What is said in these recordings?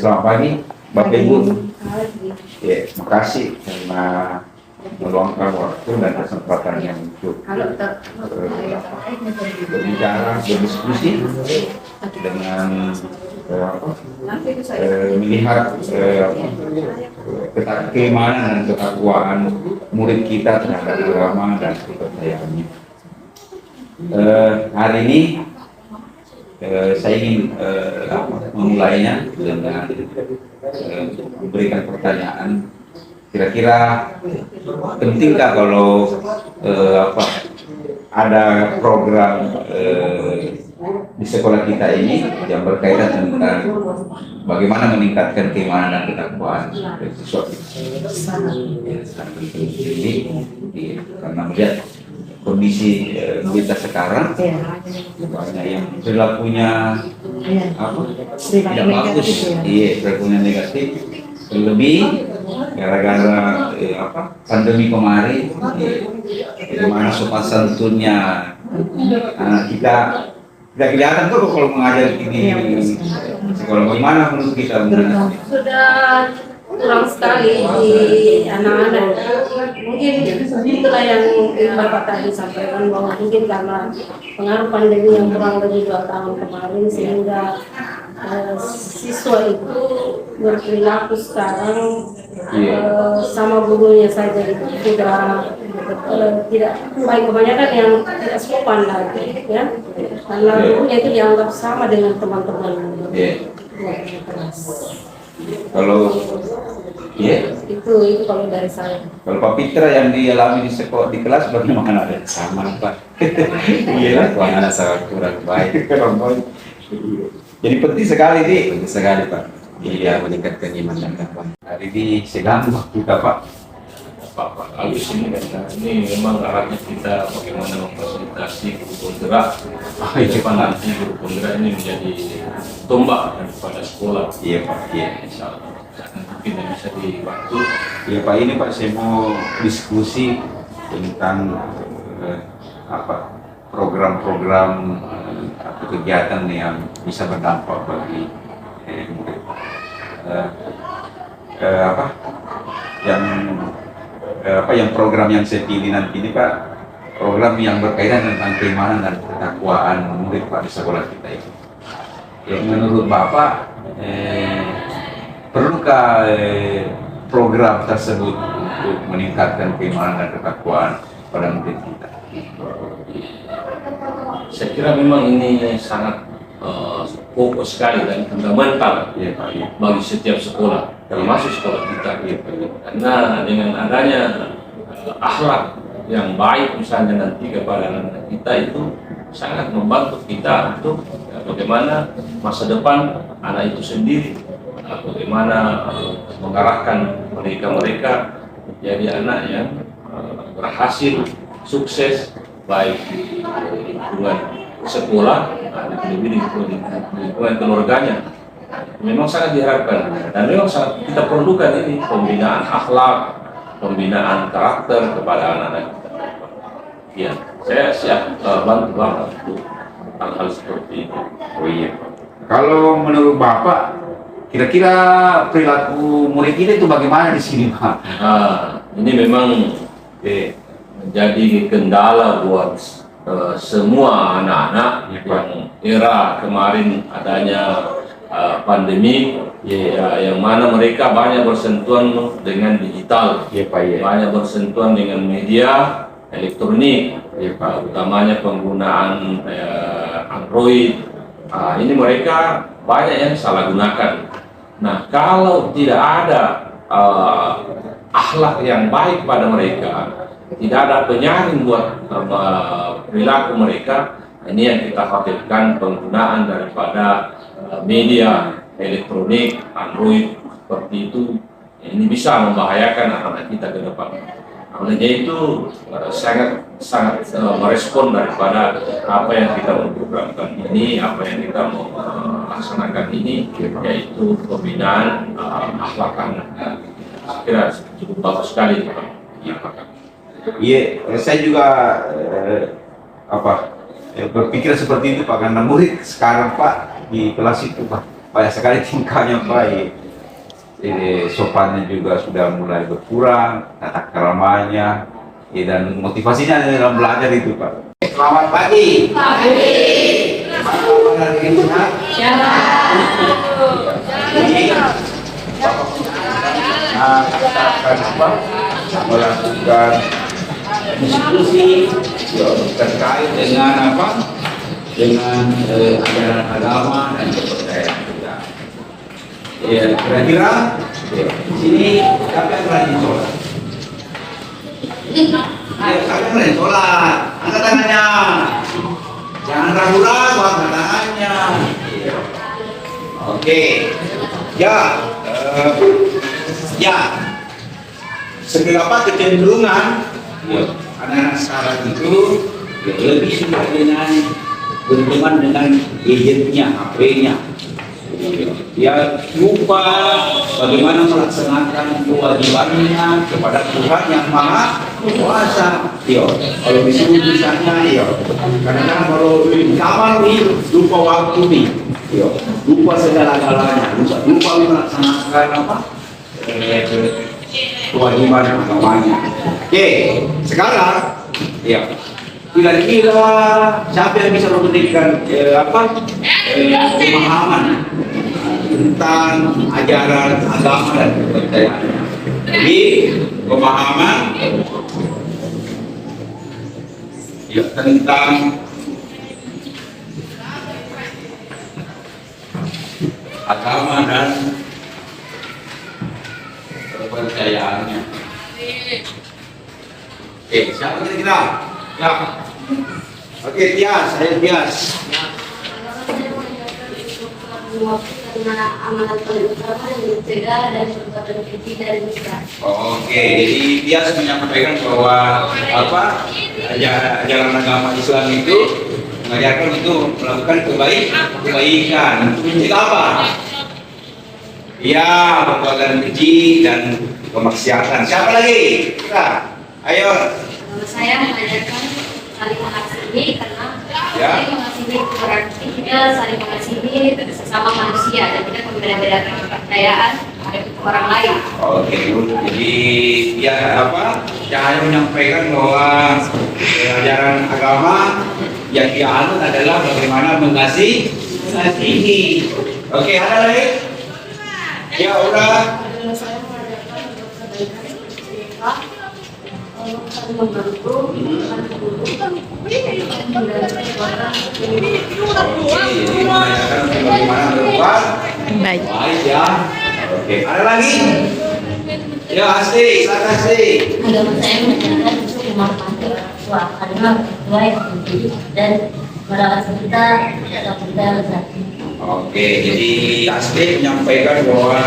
Selamat pagi, Bapak Ibu. Ya, makasih karena meluangkan waktu dan kesempatan yang untuk berbicara, berdiskusi dengan melihat keimanan dan ketakwaan murid kita terhadap agama dan kepercayaannya. Hari ini saya ingin memulainya dengan memberikan pertanyaan. Kira-kira pentingkah kalau ada program di sekolah kita ini yang berkaitan tentang bagaimana meningkatkan keimanan dan ketakwaan siswa kita? Sangat penting ini karena melihat kondisi kita sekarang banyak yang perilakunya tidak bagus, perilakunya negatif, lebih gara-gara pandemi kemarin, bagaimana sopan santunnya kita tidak kelihatan kok kalau mengajar ini sekolah. Bagaimana menurut kita? Sudah kurang sekali di anak-anak. Mungkin itulah yang Bapak tadi sampaikan, bahwa mungkin karena pengaruh pandemi yang kurang lebih 2 tahun kemarin, sehingga siswa itu berperilaku sekarang sama gurunya saja itu sudah tidak baik, kebanyakan yang tidak sopan lagi, ya, karena gurunya itu dianggap sama dengan teman-teman. Kalau itu kalau dari saya. Kalau Pak Pitra yang dialami di sekolah, di kelas bagaimana? Sama Pak. Iya, anak sangat kurang baik. Jadi penting sekali nih. Penting sekali Pak. Iya, meningkatkan iman dan takwa. Hari ini sedang kita Pak. Pak Agus ini kan, ini memang arahnya kita bagaimana memfasilitasi guru penggerak. Depan nanti guru penggerak ini menjadi tombak daripada sekolah. Iya Pak. Iya. Insya Allah. Mungkin yang bisa dibantu. Iya Pak, ini Pak saya mau diskusi tentang program-program atau kegiatan yang bisa berdampak bagi murid. Yang program yang saya pilih nanti ini Pak, program yang berkaitan tentang keimanan dan ketakwaan murid Pak di sekolah kita ini. Yang menurut Bapak perlukah program tersebut untuk meningkatkan keimanan dan ketakwaan pada murid kita? Saya kira memang ini sangat pokok sekali dan fundamental bagi setiap sekolah, termasuk sekolah kita. Karena dengan adanya akhlak yang baik misalnya nanti kepada anak kita, itu sangat membantu kita untuk bagaimana masa depan anak itu sendiri, bagaimana mengarahkan mereka menjadi anak yang berhasil, sukses, baik di lingkungan sekolah, lebih di lingkungan keluarganya. Memang sangat diharapkan dan memang sangat kita perlukan ini pembinaan akhlak, pembinaan karakter kepada anak-anak kita. Ya, saya siap bantu banget untuk hal-hal seperti ini. Oh iya. Kalau menurut Bapak, kira-kira perilaku murid kita itu bagaimana di sini Pak? Ini memang menjadi kendala buat semua anak-anak yang era kemarin adanya pandemi, yang mana mereka banyak bersentuhan dengan digital, banyak bersentuhan dengan media elektronik, utamanya penggunaan Android. Ini mereka banyak yang salah gunakan. Nah, kalau tidak ada akhlak yang baik pada mereka, tidak ada penyaring buat perilaku mereka, ini yang kita khawatirkan, penggunaan daripada media elektronik, Android seperti itu, ini bisa membahayakan anak-anak kita ke depan. Olehnya itu sangat merespon daripada apa yang kita mau programkan ini, apa yang kita mau laksanakan ini, yaitu pembinaan akhlak anak. Saya kira cukup bagus sekali Pak. Iya, saya juga berpikir seperti itu Pak, karena murid sekarang Pak di kelas itu Pak banyak sekali tingkahnya baik. Sopannya juga sudah mulai berkurang, tata keramanya, dan motivasinya dalam belajar itu Pak. Selamat pagi. Bagaimana hari ini sehat? Kita akan melakukan diskusi terkait dengan apa? Dengan ajaran agama dan kepercayaan kita. Ya, kira-kira di sini siapa yang rajin sholat? Ayo, siapa yang rajin sholat? Angkat tangannya. Jangan ragu-ragu, angkat tangannya. Oke. Ya, ya. Seberapa kecenderungan anak-anak sekarang itu lebih suka dengan berteman dengan gadgetnya, HP-nya. Dia lupa bagaimana melaksanakan kewajibannya kepada Tuhan yang Maha Kuasa. Kalau disuruh misalnya, kadang-kadang kalau di kamar nih lupa waktu nih, lupa segala-galanya, lupa melaksanakan apa kewajiban agamanya. Oke, sekarang kira-kira siapa yang bisa memberikan pemahaman tentang ajaran agama dan kepercayaan? Jadi pemahaman tentang agama dan kepercayaannya. Oke, siapa kira-kira? Ya. Oke, Tias, saya Tias. Bagaimana amalan paling utama yang dicegah dan perbuatan keji dari kita. Oke, jadi Tias menyampaikan bahwa ajaran agama Islam itu mengajarkan untuk melakukan kebaikan. Itu apa? Ya, perbuatan keji dan kemaksiatan. Siapa lagi? Kita, ayo. Kalau saya mengajarkan saling mengasihi karena Ya. saling mengasihi itu berarti kita saling mengasihi sesama manusia dan tidak membeda-bedakan kepercayaan orang lain. Oke, jadi dia Cahaya menyampaikan bahwa ajaran agama yang dia anut adalah bagaimana mengasihi. Oke, ada lagi? Ya udah. Kalau saya mengajarkan kebaikan sedekah, saling membantu, Jadi mengajarkan bagaimana berbuat baik ya. Oke, ada lagi? Ya, Asti, silakan Asti. Agama saya mengajarkan untuk menghormati tua karena tua yang penting dan merawat kita atau kita bersatu. Oke, jadi Asti menyampaikan bahwa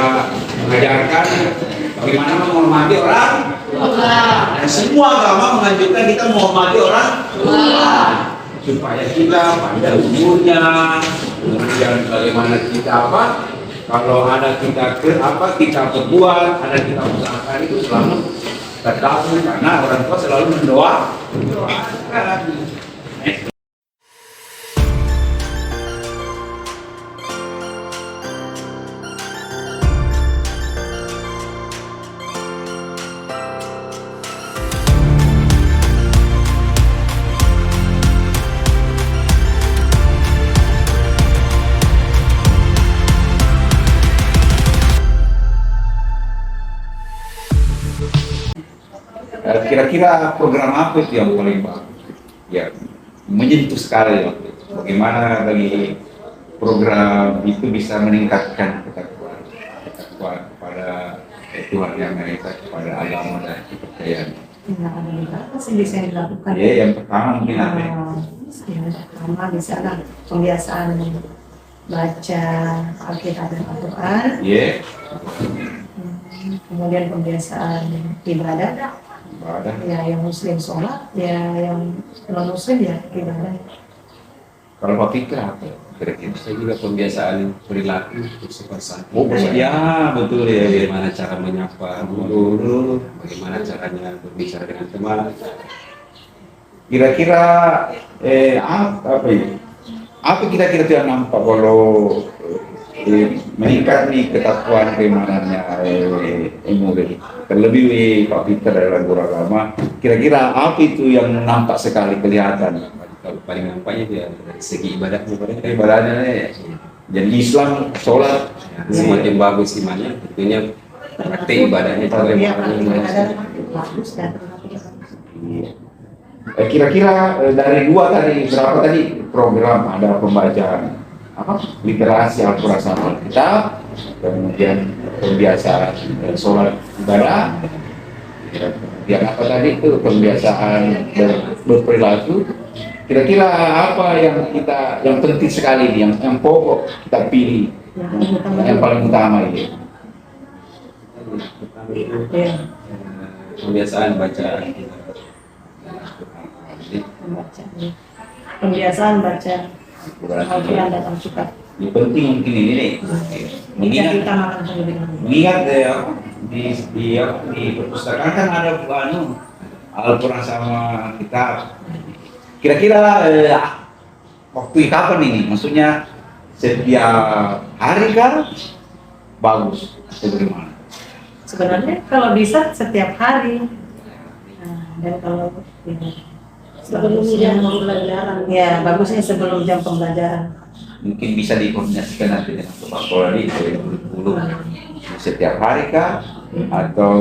mengajarkan bagaimana menghormati orang tua. Dan semua agama menganjurkan kita menghormati orang tua supaya kita pada umurnya, kemudian bagaimana kita kalau ada kita kita berbuat, ada kita usahakan itu selalu terdahulu karena orang tua selalu mendoakan. Kira-kira program apa itu yang paling bagus? Ya, menyentuh sekali waktu itu. Bagaimana bagi program itu bisa meningkatkan ketakwaan kepada Tuhan yang Maha Esa, kepada agama dan kepercayaan. Apa sih bisa dilakukan? Ya, yang pertama mungkin apa? Yang pertama misalnya pembiasaan baca Alkitab dan Al-Quran. Ya, Kemudian pembiasaan ibadah. Ya, yang muslim sholat, ya yang non muslim ya ibadah. kalau Pak Fikri apa? Kira-kira Saya juga pembiasaan perilaku bersifat santun. ya betul ya. Bagaimana cara menyapa guru, bagaimana caranya berbicara dengan teman. Kira-kira apa ya? Apa kira-kira yang nampak kalau meningkat nih ketakwaan keimanannya murid. Terlebih Pak Peter adalah guru agama. Kira-kira apa itu yang nampak sekali kelihatan? Kalau paling nampaknya dia dari segi ibadahnya Ibadahnya ya. Jadi Islam sholat semakin bagus imannya, tentunya praktek ibadahnya juga Iya, makin ada bagus. bagus dan kira-kira dari dua tadi berapa tadi program ada pembacaan apa literasi Al-Quran sama Alkitab, kemudian kebiasaan sholat ibadah, kemudian apa tadi itu kebiasaan berperilaku. Kira-kira apa yang penting sekali nih, yang pokok kita pilih, yang paling utama ini? Iya. Kebiasaan baca Pembiasaan baca Al-Quran dan Alkitab. Yang penting mungkin ini nih, Yang kita makan sendiri. mengingat di perpustakaan kan ada Al-Quran sama Alkitab. Kira-kira waktu kapan ini? Maksudnya setiap hari kan bagus atau bagaimana? Sebenarnya kalau bisa setiap hari. Nah, dan kalau Sebelum jam pembelajaran. ya bagusnya sebelum jam pembelajaran. Mungkin bisa dikoordinasikan nanti dengan kepala sekolah di dulu setiap hari kah? Atau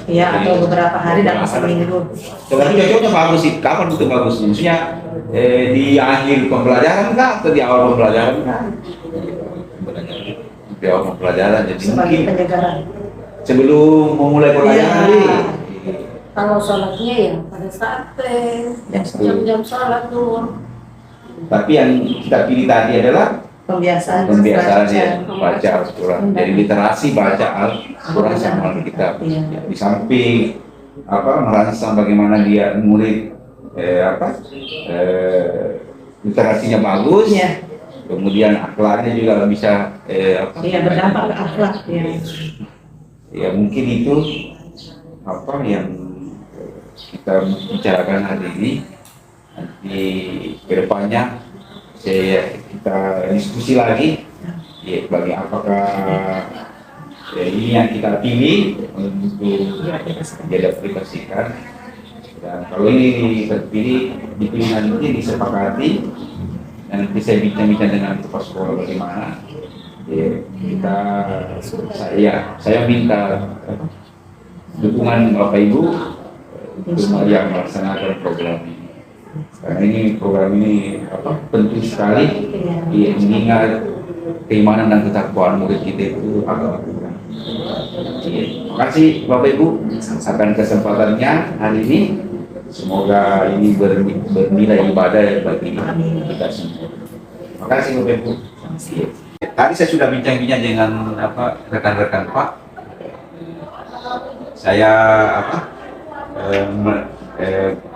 Ya atau beberapa hari dalam seminggu. sebenarnya cocoknya bagus sih. Kapan itu bagusnya? Maksudnya di akhir pembelajaran kah atau di awal pembelajaran kah? Di awal pembelajaran. Jadi Sebagai mungkin penyegaran. sebelum memulai pelajaran Iya. nih. Kalau sholatnya ya pada saat jam-jam sholat tuh. Tapi yang kita pilih tadi adalah Pembiasaan ya baca Al-Quran. Jadi literasi baca Al-Quran sama Alkitab. Iya. Ya, di samping merangsang bagaimana dia murid literasinya bagus. Iya. Kemudian akhlaknya juga bisa Iya berdampak ke akhlak. Ya. Ya mungkin itu yang kita bicarakan hari ini. Nanti kedepannya kita diskusi lagi ya, bagi apakah ini yang kita pilih untuk diaplikasikan, dan kalau ini terpilih dipilih nanti disepakati dan nanti saya bincang-bincang dengan kepala sekolah bagaimana ya, saya minta dukungan Bapak Ibu untuk yang melaksanakan program ini. Karena program ini penting sekali, mengingat keimanan dan ketakwaan murid kita itu agak kurang. Terima kasih Bapak Ibu akan kesempatannya hari ini. Semoga ini bernilai ibadah bagi kita semua. Terima kasih Bapak Ibu. Tadi saya sudah bincang-bincang dengan rekan-rekan Pak. Saya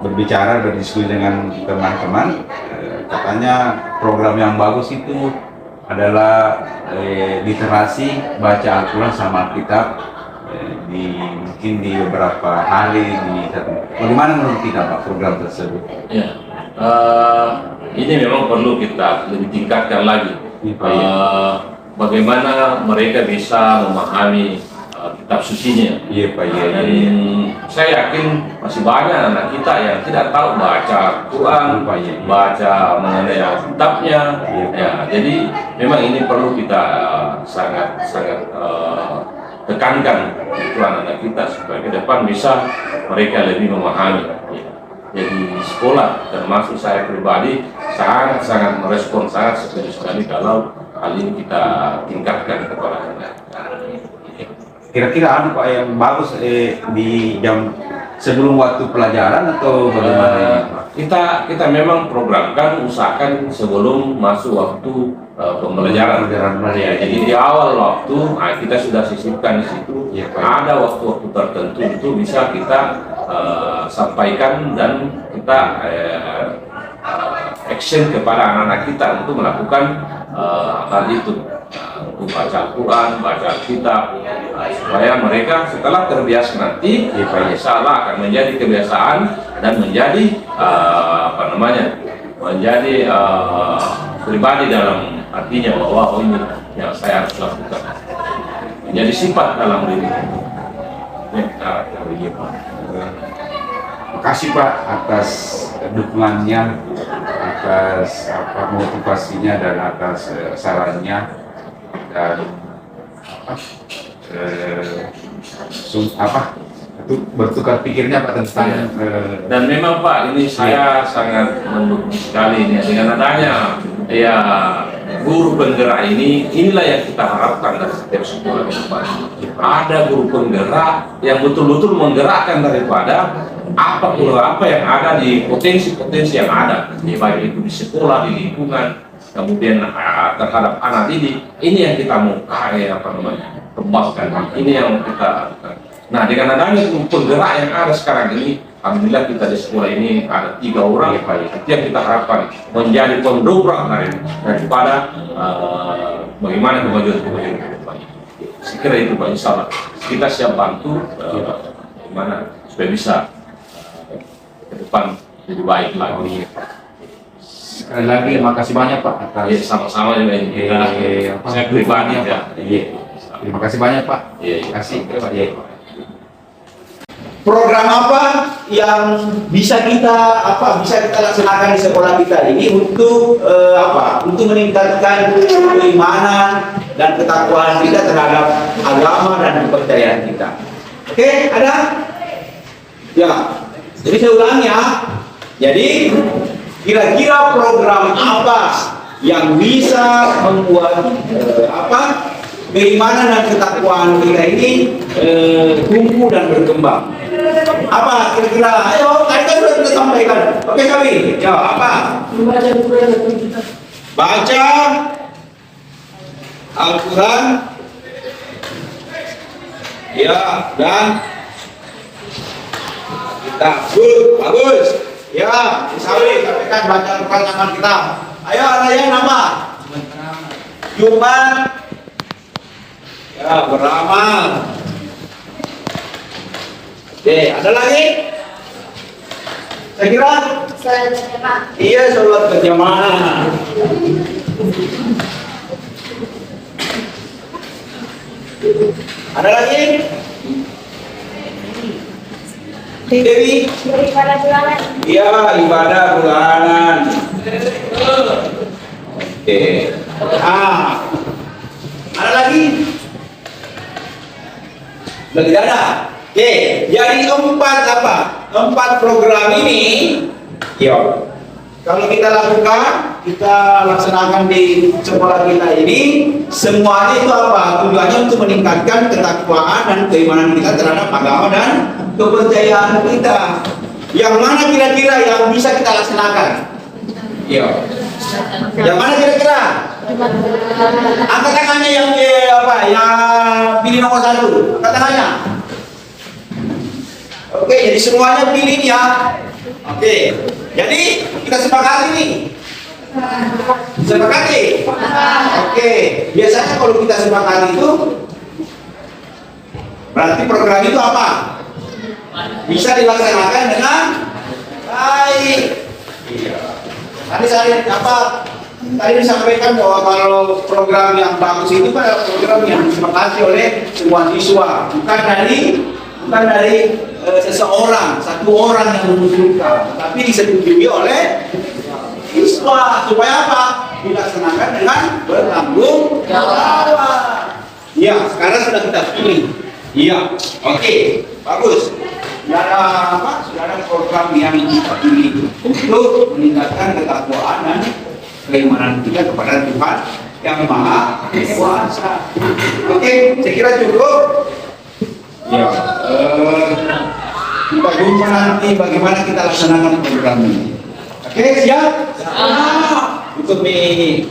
berbicara, berdiskusi dengan teman-teman, katanya program yang bagus itu adalah literasi baca Al-Quran sama Alkitab mungkin di beberapa hari di satu. Bagaimana menurut kita Pak program tersebut? Ya, ini memang perlu kita lebih tingkatkan lagi. Bagaimana mereka bisa memahami kitab sucinya. Iya Pak, iya. Dan saya yakin masih banyak anak kita yang tidak tahu baca Quran, baca mengenai Alkitabnya. Ya, jadi memang ini perlu kita sangat tekankan Quran anak kita supaya ke depan bisa mereka lebih memahami. Ya. Jadi di sekolah termasuk saya pribadi sangat merespon, sangat setuju sekali kalau hal ini kita tingkatkan kepada anak. Kira-kira Pak yang bagus di jam sebelum waktu pelajaran atau bagaimana? Kita memang programkan, usahakan sebelum masuk waktu pembelajaran. Ya, jadi di awal waktu kita sudah sisipkan di situ. Ya, ada waktu-waktu tertentu itu bisa kita sampaikan dan kita action kepada anak-anak kita untuk melakukan hal itu. Untuk baca Al-Quran, baca Alkitab, supaya mereka setelah terbiasa nanti, insya Allah akan menjadi kebiasaan dan menjadi menjadi pribadi dalam artinya bahwa ini yang saya harus lakukan. Jadi sifat dalam diri. Ini karakter dia, Pak. Makasih Pak atas dukungannya, atas motivasinya dan atas sarannya dan itu bertukar pikirnya Pak tentang Dan memang Pak, ini saya sangat mendukung sekali ini dengan adanya ya guru penggerak ini. Inilah yang kita harapkan dari setiap sekolah ke depan. Ada guru penggerak yang betul-betul menggerakkan daripada apa yang ada di potensi-potensi yang ada, baik itu di sekolah, di lingkungan, kemudian terhadap anak didik. Ini yang kita mau kembangkan. Ini yang kita lakukan. Nah, dengan adanya penggerak yang ada sekarang ini, alhamdulillah kita di sekolah ini ada 3 orang yang kita harapkan menjadi pendobrak daripada bagaimana kemajuan ke depan. Saya kira itu Pak, insya Allah kita siap bantu bagaimana supaya bisa ke depan lebih baik lagi. sekali lagi makasih banyak Pak atas Ya, sama-sama juga ini. Saya pribadi ya. terima kasih banyak Pak. Terima kasih. Program apa yang bisa kita laksanakan di sekolah kita ini untuk untuk meningkatkan keimanan dan ketakwaan kita terhadap agama dan kepercayaan kita. Oke, ada? Ya. Jadi saya ulangi ya. Jadi kira-kira program apa yang bisa membuat keimanan dan ketakwaan kita ini tumbuh dan berkembang? Apa kira-kira? Ayo, tadi kan sudah kita sampaikan. Oke, kami. Ya, apa? Baca Al-Quran. Ya, dan kita bagus. Ya, Isawi, sampaikan baca Al-Quran sama kita. Ayo, ada yang nama? Jumat. Ya, beramal. Oke, ada lagi? Saya kira? Iya, sholat berjamaah. Ada lagi? Dewi? Iya, ibadah bulanan. Oke. Ada lagi? Lagi ada? Oke, jadi 4 program ini, yuk. Kalau kita lakukan, kita laksanakan di sekolah kita ini, semuanya itu apa? Tujuannya untuk meningkatkan ketakwaan dan keimanan kita terhadap agama dan kepercayaan kita. Yang mana kira-kira yang bisa kita laksanakan? Yuk. Yang mana kira-kira? Angkat tangannya yang yang pilih nomor 1. Angkat tangannya. Oke, jadi semuanya pilih ya. Oke, jadi kita sepakati nih. Sepakati. Oke, biasanya kalau kita sepakati itu berarti program itu apa? Bisa dilaksanakan dengan baik. Tadi disampaikan bahwa kalau program yang bagus itu adalah program yang disepakati oleh semua siswa, bukan dari seseorang, satu orang yang mengusulkan, tapi disetujui oleh siswa. Supaya apa? Dilaksanakan dengan bertanggung jawab. Ya, sekarang sudah kita pilih. Iya, oke, bagus. Sudah ada program yang kita pilih untuk meningkatkan ketakwaan dan keimanan kita kepada Tuhan yang Maha Kuasa. Oke, saya kira cukup. Ya, kita jumpa nanti bagaimana kita laksanakan program ini. Oke, siap? Ikut nih.